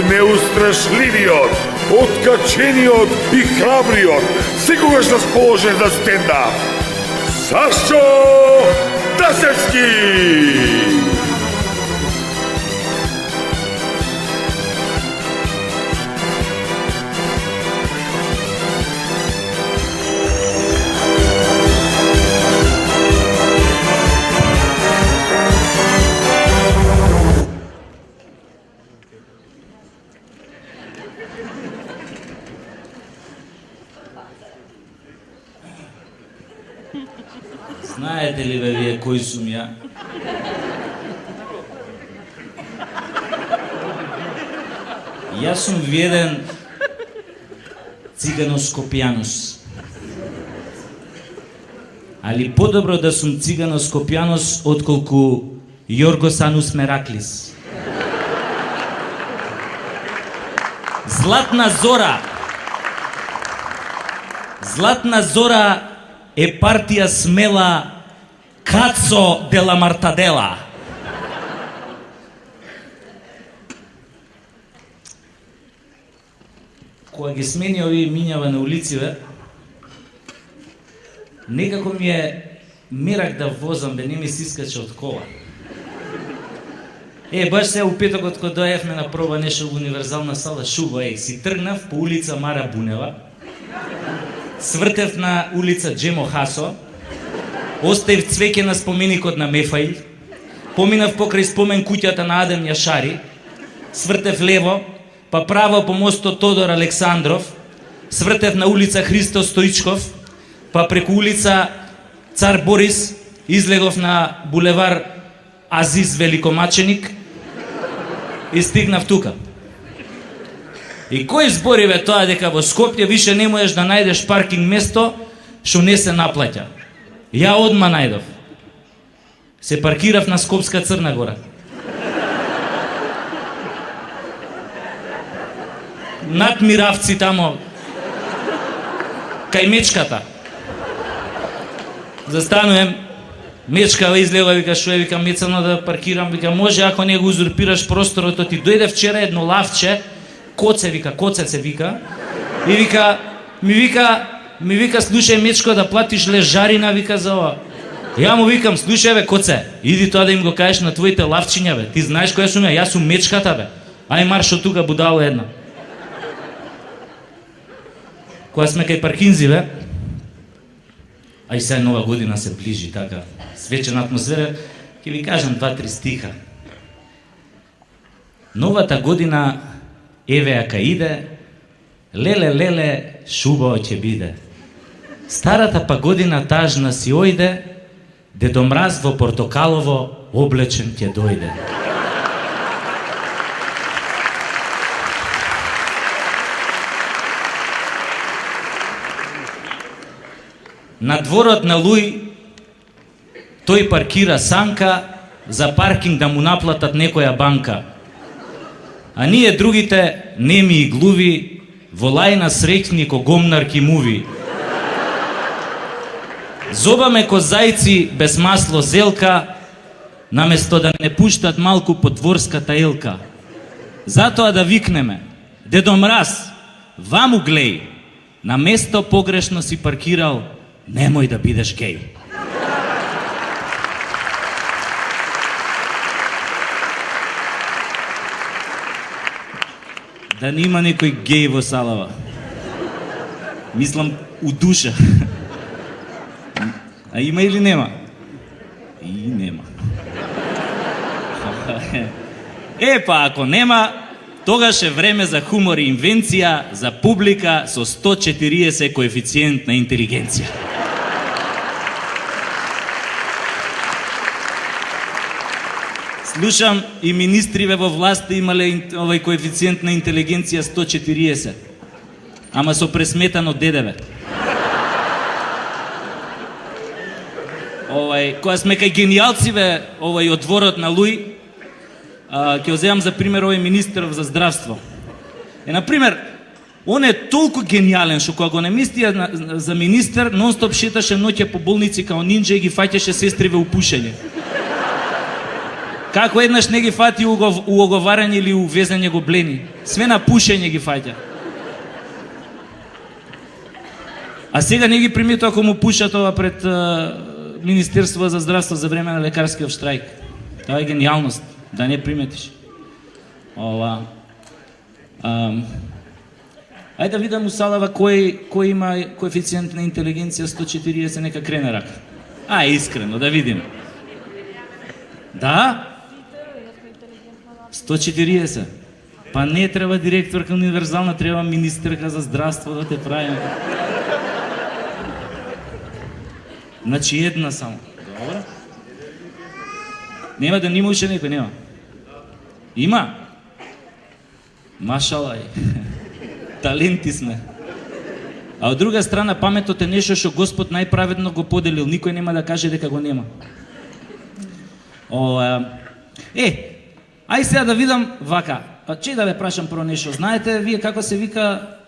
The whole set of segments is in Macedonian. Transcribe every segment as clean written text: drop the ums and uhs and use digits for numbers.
неустрашливиот, откачениот и храбриот, секогаш расположен за стендап. Сашо Тасевски! Знаете ли бе вие кој сум ја? Јас сум виден циганоскопјанус. Али подобро да сум циганоскопјанус отколку Јоргос Анус Мераклис. Златна зора. Златна зора е партија смела Кацо де ла Мартадела. Кога ги смени овие минјава на улициве, некако ми е мерак да возам, бе не ми се искаче од кола. Баш сега у петокот кога дојавме на проба нешто во универзална сала Шубо, си тргнав по улица Мара Бунева, свртев на улица Джемо Хасо, оставив цвеќе на споменикот на Мефаил, поминав покрај спомен куќата на Адем Јашари, свртев лево, па право по мостот Тодор Александров, свртев на улица Христо Стоичков, па преку улица Цар Борис, излегов на булевар Азиз Великомаченик и стигнав тука. И кој збори бе тоа дека во Скопје више не можеш да најдеш паркинг место што не се наплаќа? Ја одма најдов. Се паркирав на Скопска Црна Гора. Над Миравци тамо, кај Мечката. Застанувам, Мечкава излева, вика, шо е, вика, мецано да паркирам, вика, може ако не го узурпираш просторот, ти дојде вчера едно лавче, коце, вика, коцеце, вика, и вика, ми вика, слушај, Мечко, да платиш лежарина, вика, за ова. Ја му викам, слушај, бе, коце, иди тоа да им го кажеш на твоите лавчиња, бе, ти знаеш која сум ја сум Мечката, бе, ај марш од тука, будало една. Кога сме кај паркинзи, бе, ај сега нова година се ближи, така, свечена атмосфера, ќе ви кажам 2-3 стиха. Новата година, еве ака иде, леле, леле, шубаво ќе биде. Старата па година тажна си ојде, Дедо Мраз во портокалово облечен ќе дојде. На дворот на Луј, тој паркира санка за паркинг да му наплатат некоја банка. А ние другите, неми и глуви, во лајна среќни ко гомнарки муви. Зобаме ко зајци без масло зелка, наместо да не пуштат малку по дворската елка. Затоа да викнеме, Дедо Мраз, ваму глеј, на место погрешно си паркирал, немој да бидеш геј. Да не има некој геј во салава. Мислам, у душа. А има или нема? И нема. Па ако нема, тогаш е време за хумор и инвенција за публика со 140 коефициент на интелигенција. Слушам и министриве во власта имале овај коефициент на интелигенција 140. Ама со пресметано ДДВ. Кога сме кај генијалциве, од дворот на Луј, ќе го земам за пример овој министер за здравство. Например, он е толку гениален што кога го наместија за министер, нон-стоп шеташе ноќе по болници као нинџа и ги фаќаше сестриве у пушење. Како еднаш не ги фати у оговарање или у везење гоблени. Све на пушење ги фаќа. А сега не ги примето ако му пушат ова пред Министерство за здравство за време на лекарскиот штрајк. Тоа е гениалност, да не приметиш. Ова. Ајде да видам у салава кој има коефициент на интелигенција 140, нека крене рака. Искрено, да видим. Да? 140. Па не треба директорка универзална, треба министерка за здравство да те правим. Значи една само. Добро. Нема да нима уште некој, нема. Има? Машалај. Таленти сме. А од друга страна, паметот е нешто што Господ најправедно го поделил. Никој нема да каже дека го нема. Ај сега да видам вака. Че да ве прашам прво нешто. Знаете вие како се вика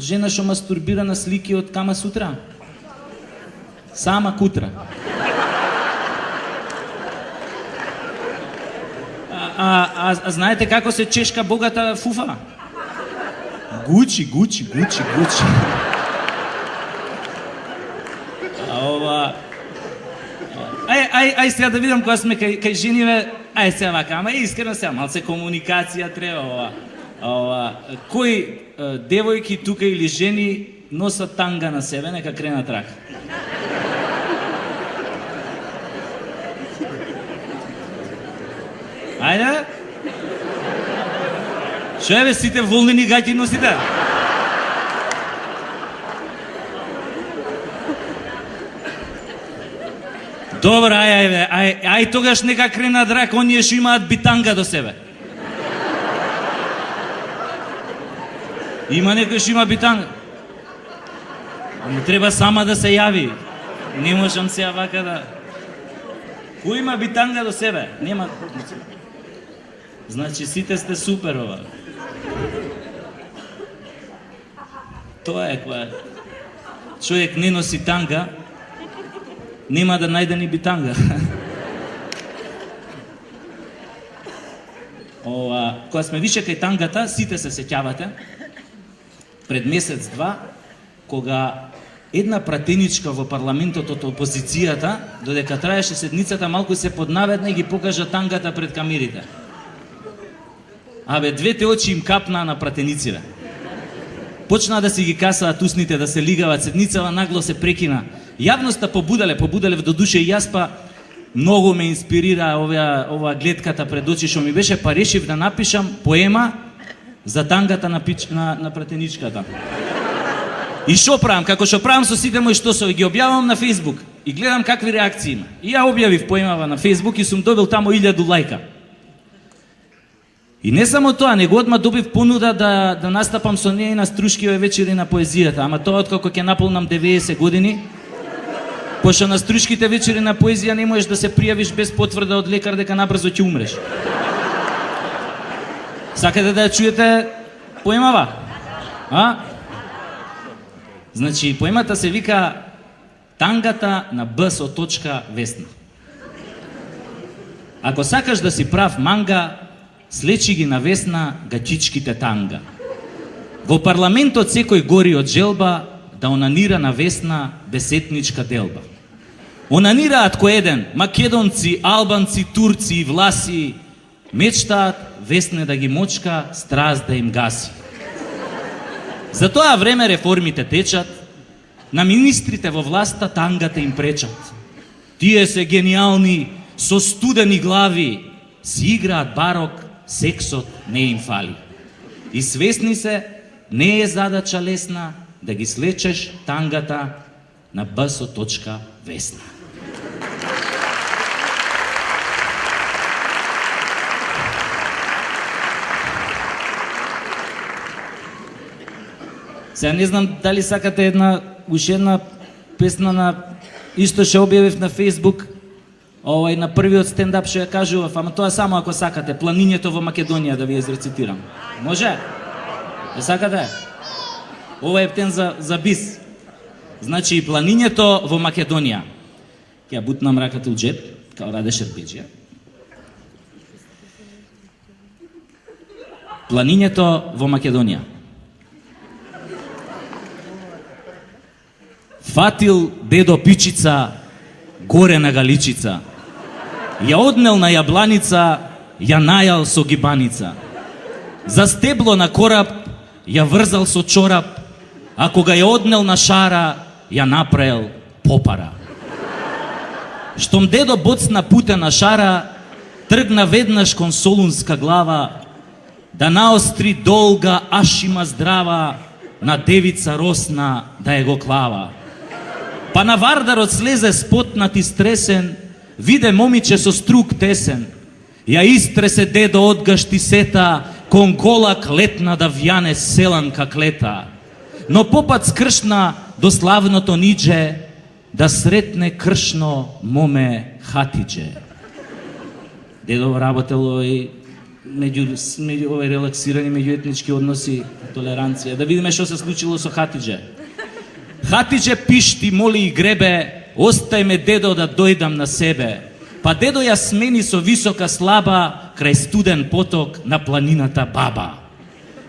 жена што мастурбира на слики од Кама Сутра? Сама Кутра. А знаете како се чешка богата фуфа? Гучи. Ај сега да видам кога сме кај жениве, сега вака, ама искрено сега, малце комуникација треба кои девојки тука или жени носат танга на себе, нека кренат рака. Ајде? Шо е бе, сите волнени гаќи носите? Добро, ај тогаш нека кренат рака оние што имаат битанга до себе. Има некој што има битанга. Ама треба сама да се јави. Не можам сега вака да... Кој има битанга до себе? Нема... Значи сите сте супер ова. Тоа е кога човек не носи танга, нема да најде ни битанга. Кога сме више кај тангата, сите се сеќавате, пред месец-два, кога една пратеничка во парламентот од опозицијата, додека траеше седницата, малку се поднаведна и ги покажа тангата пред камерите. Двете очи им капнаа на пратениците. Почнаа да си ги касаат усните, да се лигават, седницава нагло се прекина. Јавноста побуделе до душе и јас па многу ме инспирира оваа гледката пред очи што ми беше, па решив да напишам поема за тангата на пратеничката. И што правам? Како што правам со сите мои штосови, ги објавам на Facebook и гледам какви реакции има. И ја објавив поемава на Facebook и сум добил тамо 1000 лајка. И не само тоа, него одма добив понуда да настапам со неја на Струшкиве вечери на поезијата, ама тоа откако ќе наполнам 90 години, пошто на Струшките вечери на поезија не можеш да се пријавиш без потврда од лекар дека набрзо ќе умреш. Сакате да ја чуете поемава? Значи, поемата се вика Тангата на БСО. Весна. Ако сакаш да си прав манга, слечи ги на Весна гачичките танга. Во парламентот секој гори од желба да онанира на Весна бесетничка делба. Онанираат кој еден, македонци, албанци, турци и власи, мечтаат Весне да ги мочка, страст да им гаси. За тоа време реформите течат, на министрите во власта тангата им пречат. Тие се гениални, со студени глави, си играат барок, сексот не им фали. И свесни се, не е задача лесна да ги слечеш тангата на БСО. Весна. Сега не знам дали сакате уште една песна на исто што објавив на Facebook, на првиот стендап што ја кажував, ама тоа само ако сакате, Планињето во Македонија да ви изрецитирам. Може? Ја сакате? Ова е птен за бис. Значи, Планињето во Македонија. Ќе ја бутнам раката у джеб, као Раде Шербеџија. Планињето во Македонија. Фатил дедо пичица горе на галичица. Ја однел на јабланица, ја најал со гибаница. За стебло на кораб ја врзал со чорап, а кога ја однел на шара, ја направил попара. Штом дедо боцна путе на шара, тргна веднаш кон Солунска глава, да наостри долга, ашима здрава, на девица росна да ја го клава. Па на вардарот слезе спотнат и стресен, виде момиче со струк тесен. Ја истресе дедо од гаштисета, кон голак летна да вјане селанка клета. Но попат скршна до славното нидже, да сретне кршно моме хатидже. Дедо работел меѓу релаксирани меѓуетнички односи, толеранција. Да видиме што се случило со Хатидже. Хатидже пишти, моли и гребе, остај ме дедо да дојдам на себе. Па дедо ја смени со висока слаба, крај студен поток на планината Баба.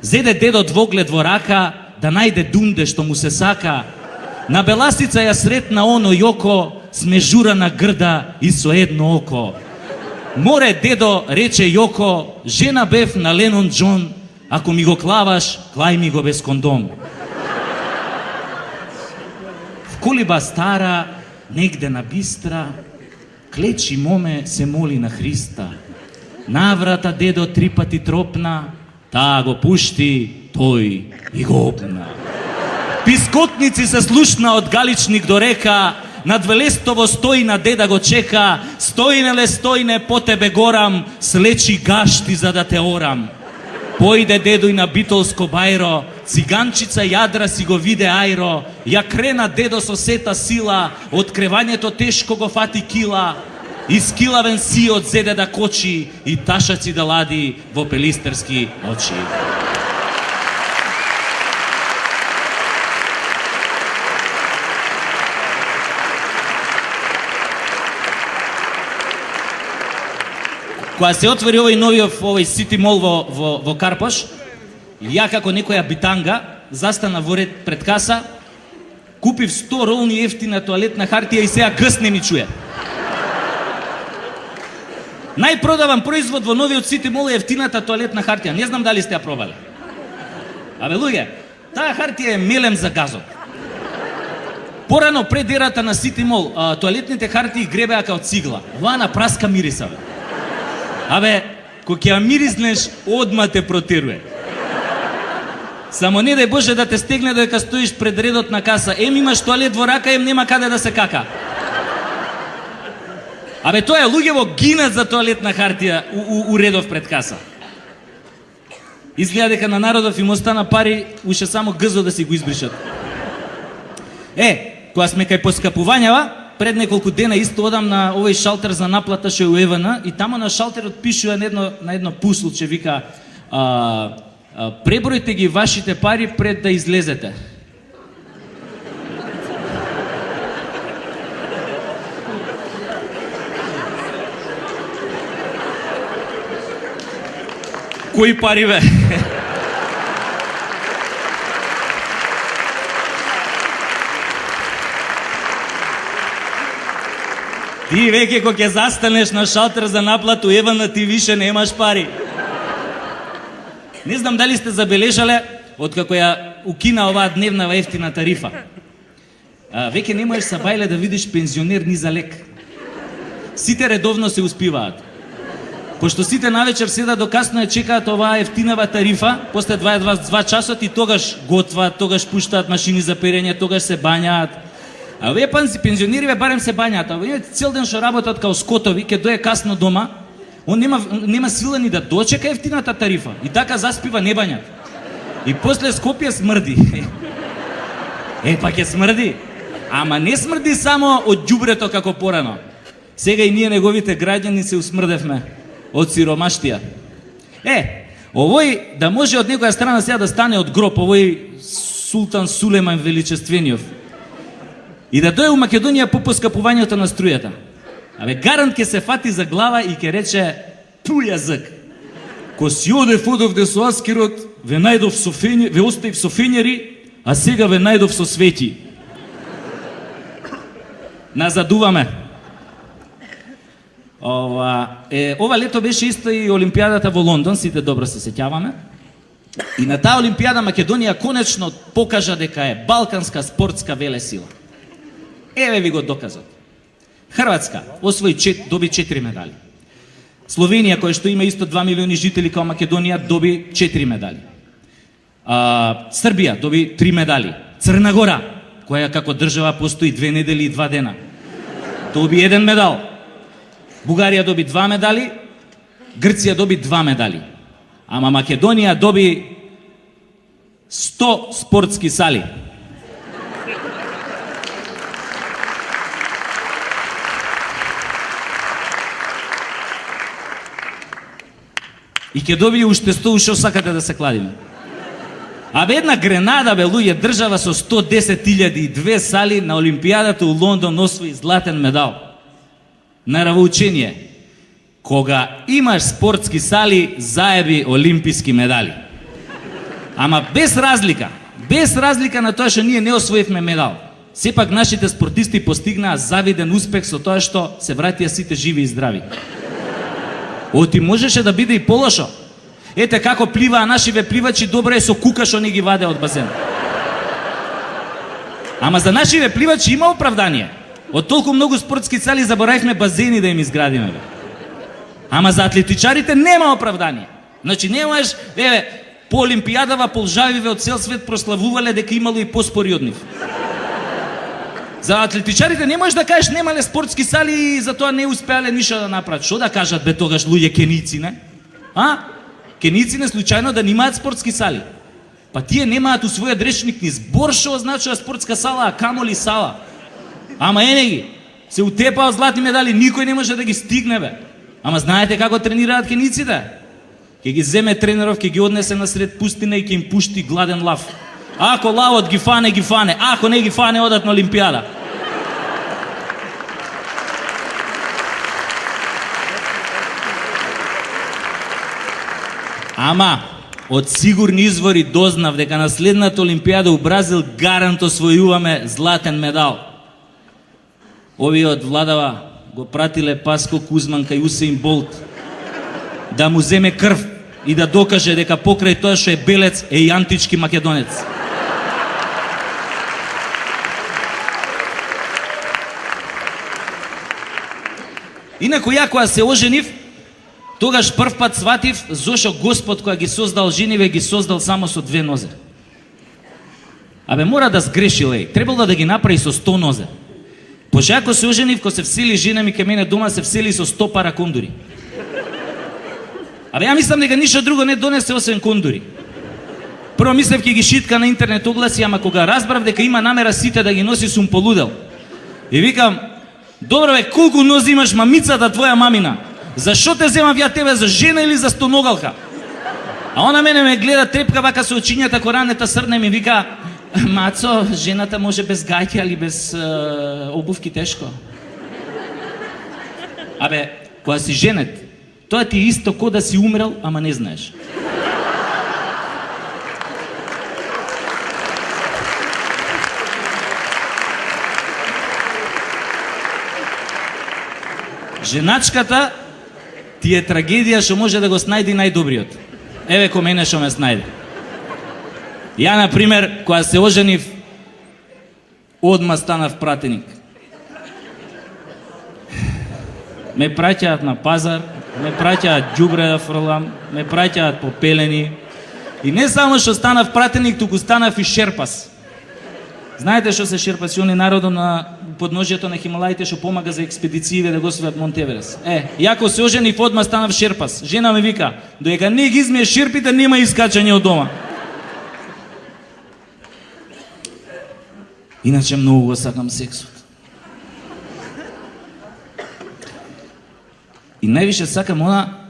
Зеде дедо двоглед во рака, да најде дунде што му се сака. На беласица ја сретна оно јоко, смежурана грда и со едно око. Море, дедо, рече Јоко, жена бев на Ленон Џон, ако ми го клаваш, клај ми го без кондом. В колиба стара, негде на бистра, клечи моме се моли на Христа. Наврата дедо 3 пати тропна, таа го пушти, тој и го опна. Пискотници се слушна од Галичник до река, над Велестово стојна деда го чека, стојнеле стојне по тебе горам, слечи гашти за да те орам. Појде дедо и на Битолско бајро, циганчица јадра си го виде ајро, ја крена дедо со сета сила, од кревањето тешко го фати кила, искилавен сиот зеде да кочи и ташаци да лади во пелистерски очи. Кога се отвори овој Сити Мол во Карпош, ја како некоја битанга застана во ред пред каса, купив 100 ролни ефтина тоалетна хартија и сега гъсне ми чуе. Најпродаван производ во новиот Сити Мол е ефтината тоалетна хартија. Не знам дали сте ја пробале. Абе луѓе, таа хартија е мелем за газот. Порано пред ерата на Сити Мол, тоалетните хартии гребеа као цигла. Оваа на праска мириса, бе. Абе, кога ќе ја мириснеш, одма те протеруе. Само не дај Боже да те стегне додека стоиш пред редот на каса. Ем имаш тоалет во рака, ем нема каде да се кака. Абе, тоа е луѓево гинат за тоалетна хартија у редов пред каса. Изгледа дека на народов им остана пари, уште само гзо да си го избришат. Кога сме кај поскапувањава, пред неколку дена исто одам на овој шалтер за наплата што е у Евана и тамо на шалтерот пишува на едно пуслче, вика пребројте ги вашите пари пред да излезете. Кои пари, бе? Ти веќе кога ќе застанеш на шалтер за наплату Евана, ти више немаш пари. Не знам дали сте забележале, откако ја укина оваа дневна ефтина тарифа. Веќе не можеш са бајле да видиш пензионер ни за лек. Сите редовно се успиваат. Пошто сите навечер седат до касно ја чекаат оваа ефтинава тарифа, после 22 часот и тогаш готват, тогаш пуштаат машини за перење, тогаш се бањаат. А овие пензионери барем се бањаат, а овие цел ден што работат као скотови, ќе дое касно дома, он нема сила ни да дочека ефтината тарифа и така заспива не бањат. И после Скопје смрди. Па ќе смрди. Ама не смрди само од ѓубрето како порано. Сега и ние неговите граѓани се усмрдевме од сиромаштија. Овој да може од некоја страна сега да стане од гроб, овој Султан Сулеман Величествениот. И да дое у Македонија по поскапувањето на струјата. Абе, гарант ќе се фати за глава и ќе рече ту јазик. Ко си одев одовде со Аскерот, ве најдов со ве оставив со фењери, а сега ве најдов со свети. Назадуваме. Ова лето беше исто и Олимпијадата во Лондон, сите добро се сеќаваме. И на таа Олимпијада Македонија конечно покажа дека е балканска спортска велесила. Еве ви го доказот. Хрватска доби 4 медали. Словенија, која што има исто 2 милиони жители као Македонија, доби 4 медали. Србија доби 3 медали. Црна Гора, која како држава постои 2 недели и 2 дена, доби 1 медал. Бугарија доби 2 медали, Грција доби 2 медали. Ама Македонија доби 100 спортски сали. И ќе доби уште 100, уште сакате да се кладиме. Абе една Гренада, бе луѓе, држава со 110.002 сали на Олимпијадата у Лондон освои златен медал. Наравоучение. Кога имаш спортски сали, заеби олимписки медали. Ама без разлика на тоа што ние не освоивме медал. Сепак нашите спортисти постигнаа завиден успех со тоа што се вратија сите живи и здрави. Оти можеше да биде и полошо. Ете како пливаа нашиве пливачи, добро е со кука што не ги ваде од базен. Ама за нашиве пливачи има оправдание. Од толку многу спортски сали заборавивме базени да им изградиме. Ама за атлетичарите нема оправдание. Значи немаш, по Олимпијадава полжавиве од цел свет прославувале дека имало и поспори од нив. За атлетичарите не можеш да кажеш немале спортски сали и затоа не успеале ништо да направат. Што да кажат бе тогаш луѓе кеници, не? Кеници не случајно да немаат спортски сали. Па тие немаат у својот речник ни збор што означува спортска сала, а камоли сала. Ама ги се утепаат златни медали, никој не може да ги стигне бе. Ама знаете како тренираат кениците? Ке ги земе тренеров, ке ги однесе насред пустина и ке им пушти гладен лав. Ако лавот ги фане, ако не ги фане, одат на Олимпијада. Ама, од сигурни извори дознав дека на следната Олимпијада у Бразил гаранто освојуваме златен медал. Овие од владава го пратиле Паско Кузман кај Усеин Болт да му земе крв и да докаже дека покрај тоа што е белец е и антички македонец. Инаку ја кога се оженив, тогаш прв пат сватив зошо Господ која ги создал жениве ги создал само со 2 нозе. Абе мора да сгрешил, требало да ги направи со 100 нозе. Пошто ако се оженив, ко се всели жена ми кај мене дома, се всели со 100 пара кондури. Абе ја мислам дека ништо друго не донесе освен кондури. Прво мислев ќе ги шитка на интернет огласи, ама кога разбрав дека има намера сите да ги носи, сум полудел. И викам, добро бе, колку нози имаш мамицата твоја мамина? Зашо те земав ја тебе, за жена или за стоногалка? А она мене ме гледа трепка вака со очињата, ко ранета срне ми вика, Мацо, жената може без гаќи, али без обувки тешко. Абе, кога си женет, тоа ти е исто ко да си умрел, ама не знаеш. Женачката ти е трагедија што може да го снајди најдобриот. Еве ко мене што ме снајде. Ја, например, кога се оженив, одма станав пратеник. Ме праќаат на пазар, ме праќаат ѓубре да фрлам, ме праќаат по пелени. И не само што станав пратеник, туку станав и шерпас. Знаете што се шерпаси, они народот на подножјето на Хималаите што помага за експедициите да го освојат Монт Еверест. Ја кога се оженив, одма станав шерпас. Жена ми вика, додека не ги измиеш шерпите, нема искачање од дома. Иначе многу го сакам сексот. И највише сакам она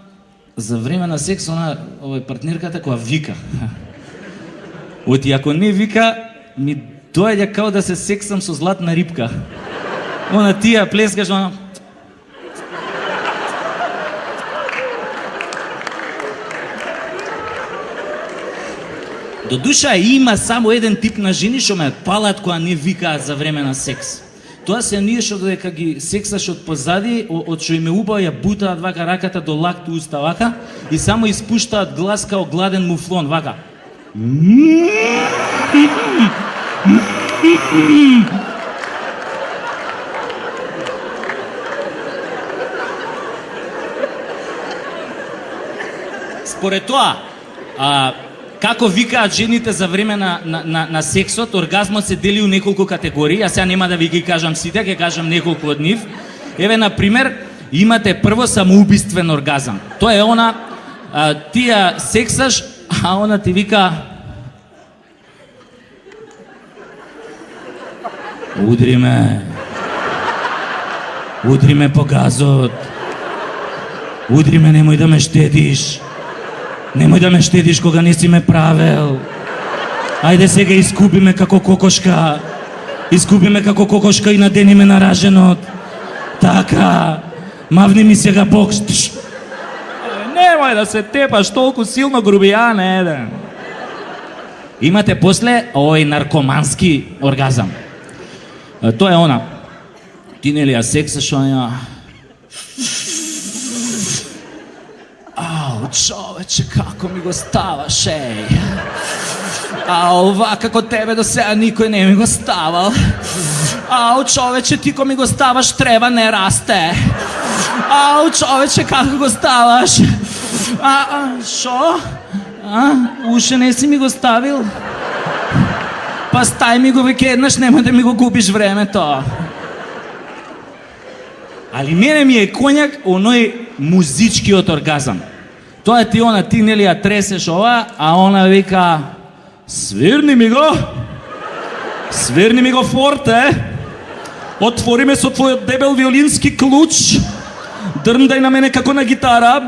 за време на секс, она партнерката која вика. Оти ако не вика, ми доаѓа као да се сексам со златна рибка. Она тија плескаш, она... До душа има само еден тип на жени што ме палат кога не викаат за време на секс. Тоа се ние што додека ги сексаш од позади, од што име убаво ја бутаат вака раката до лакту уста вака и само испуштаат глас као гладен муфлон вака. Според тоа, како викаат жените за време на сексот, оргазмот се дели у неколку категории, а сега нема да ви ги кажам сите, ќе кажам неколку од нив. Еве, например, имате прво самоубиствен оргазам. Тоа е она, ти ја сексаш, а она ти вика: удри ме по газот, удри ме, немој да ме штедиш. Немој да ме штедиш кога не си ме правел. Ајде сега искупиме како кокошка. Искупиме како кокошка и надениме на раженот. Така. Мавни ми сега бокс. Немој да се тепаш толку силно, грубијан еден. Имате после овој наркомански оргазам. Тоа е она. Ти нели ја сексаш, ја... Ау, човече, како ми го ставаш, еј. Ау, вака како тебе до сега никој не ми го ставал. Ау, човече, ти ко ми го ставаш, треба не расте. Ау, човече, како го ставаш? Шо? Уште не си ми го ставил? Па стај ми го веќе еднаш, нема да ми го губиш времето. Али мене ми е коњак оној музичкиот оргазам. Тоа е ти она, ти нели ја тресеш ова, а она вика: свирни ми го форте, отвори ме со твојот дебел виолински клуч, дрндај на мене како на гитара,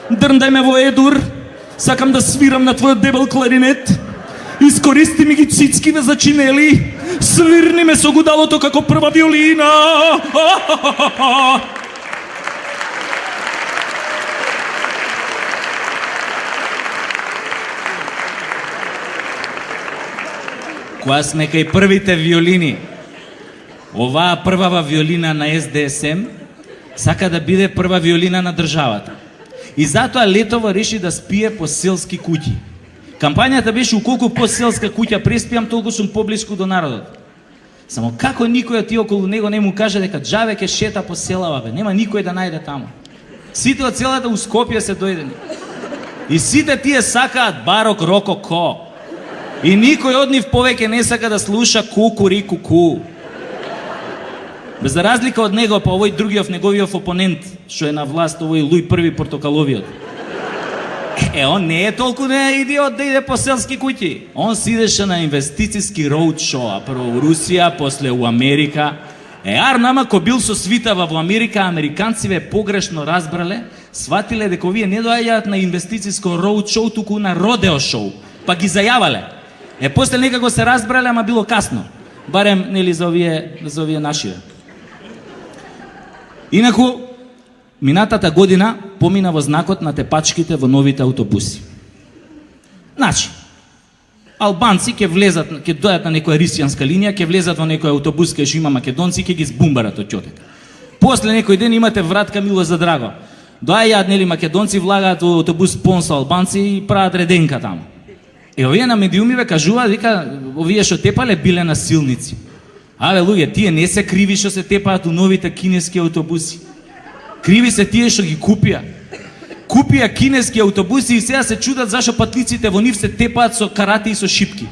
дрндај ме во едур, сакам да свирам на твојот дебел кларинет, искористи ми ги цицкиве за чинели, свирни ме со гудалото како прва виолина. Кога сме кај првите виолини, оваа првава виолина на СДСМ сака да биде прва виолина на државата. И затоа Летова реши да спие по селски куќи. Кампањата беше уколку по селска куќа преспиам, толку сум поблиску до народот. Само како никој од тие околу него не му каже дека џаве ке шета по селава, бе, нема никој да најде таму. Сите од целата у Скопје се дојдени. И сите тие сакаат барок рококо. И никој од нив повеќе не сака да слуша кукури-куку. Без за разлика од него, па овој другиот неговиот опонент, што е на власт, овој Луј први Портокаловиот. Он не е толку не идиот да иде по селски куќи. Он си идеше на инвестициски роудшоу, прво у Русија, после у Америка. Нама ко бил со свитава во Америка, американциве погрешно разбрале, сватиле дека овие не доаѓаат на инвестициско роудшоу, туку на родео шоу, па ги зајавале. После некако се разбрале, ама било касно. Барем, нели, за овие нашиве. Инаку, минатата година помина во знакот на тепачките во новите аутобуси. Значи, албанци ќе влезат, ќе дојат на некоја рисијанска линија, ќе влезат во некој аутобус кај што има македонци, ќе ги збумбарат од ќотек. После некој ден имате вратка Мило за драго. Доаѓаат, нели, македонци, влагаат во аутобус пон со албанци и прават реденка таму. Овие на медиумиве кажуваат, вика, овие што тепале биле насилници. Абе, луѓе, тие не се криви што се тепаат у новите кинески аутобуси. Криви се тие што ги купија. Купија кинески аутобуси и сега се чудат зашо патниците во нив се тепаат со карати и со шипки.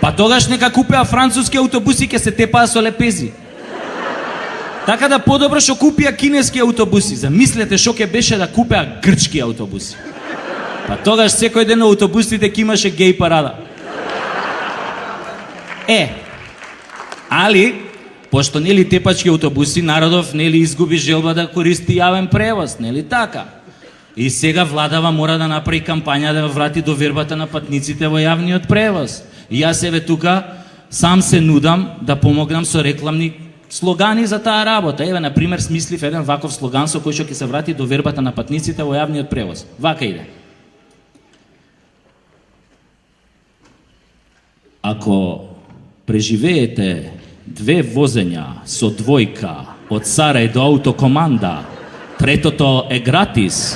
Па тогаш нека купеа француски аутобуси, ке се тепаат со лепези. Така да подобро што купија кинески аутобуси. Замислете што ке беше да купеа грчки аутобуси. Па тогаш секој ден на аутобусите ке имаше геј парада. Али, пошто нели тепачки аутобуси, народов нели изгуби желба да користи јавен превоз, нели така? И сега владава мора да направи кампања да врати довербата на патниците во јавниот превоз. И јас еве тука сам се нудам да помогнам со рекламни слогани за таа работа. Еве, например, смислив еден ваков слоган со кој што ќе се врати довербата на патниците во јавниот превоз. Вака иде. Ako preživejete 2 vozenja со двојка од Сарај до Autokomanda, третото е гратис.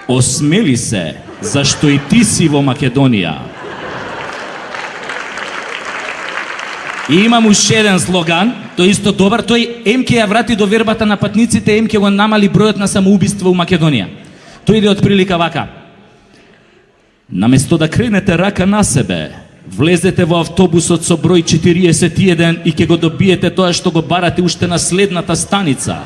Осмели се, зашто и ти си во Македонија. И имам уште еден слоган, тој исто добар, тој ем ке ја врати до вербата на патниците, ем ке го намали бројот на самоубиства у Македонија. Тој иде од прилика вака. Наместо да кренете рака на себе, влезете во автобусот со број 41 и ќе го добиете тоа што го барате уште на следната станица.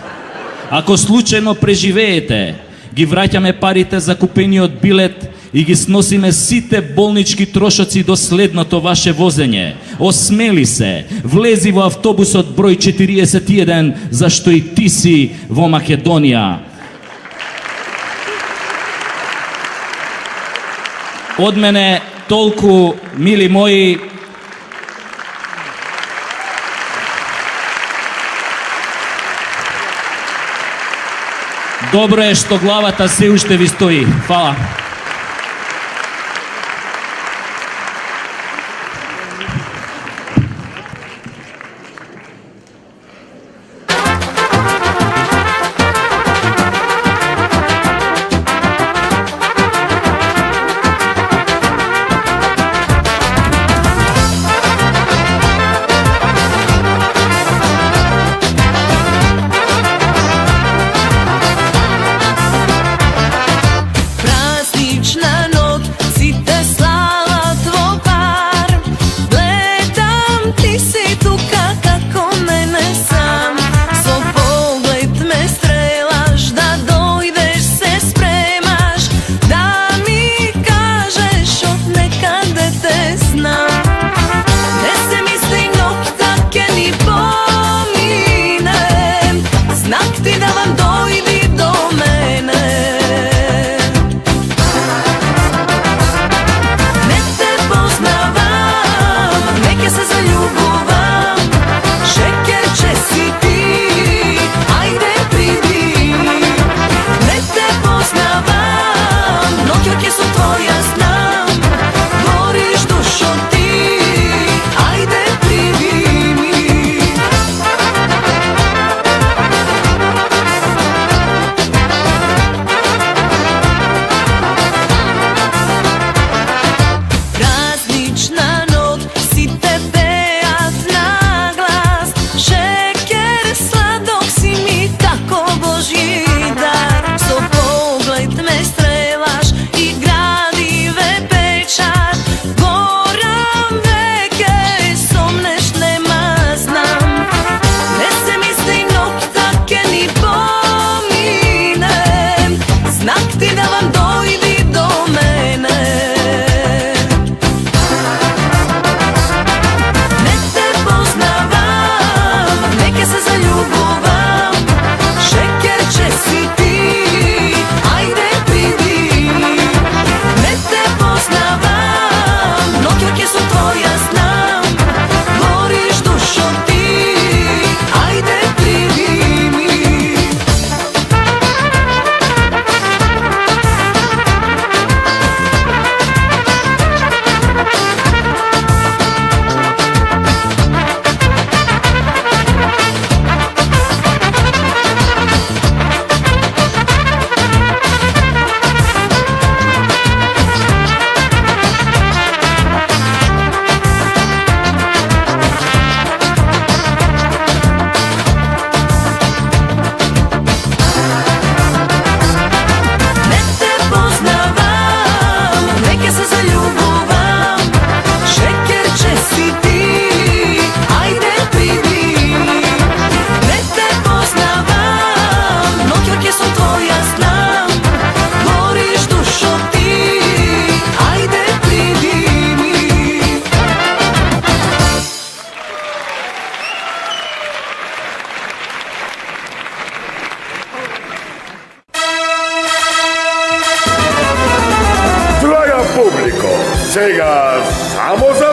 Ако случајно преживеете, ги враќаме парите за купениот билет и ги сносиме сите болнички трошоци до следното ваше возење. Осмели се, влези во автобусот број 41, зашто и ти си во Македонија. Од мене толку, мили мои. Добро е што главата се уште ви стои. Фала. Сега само за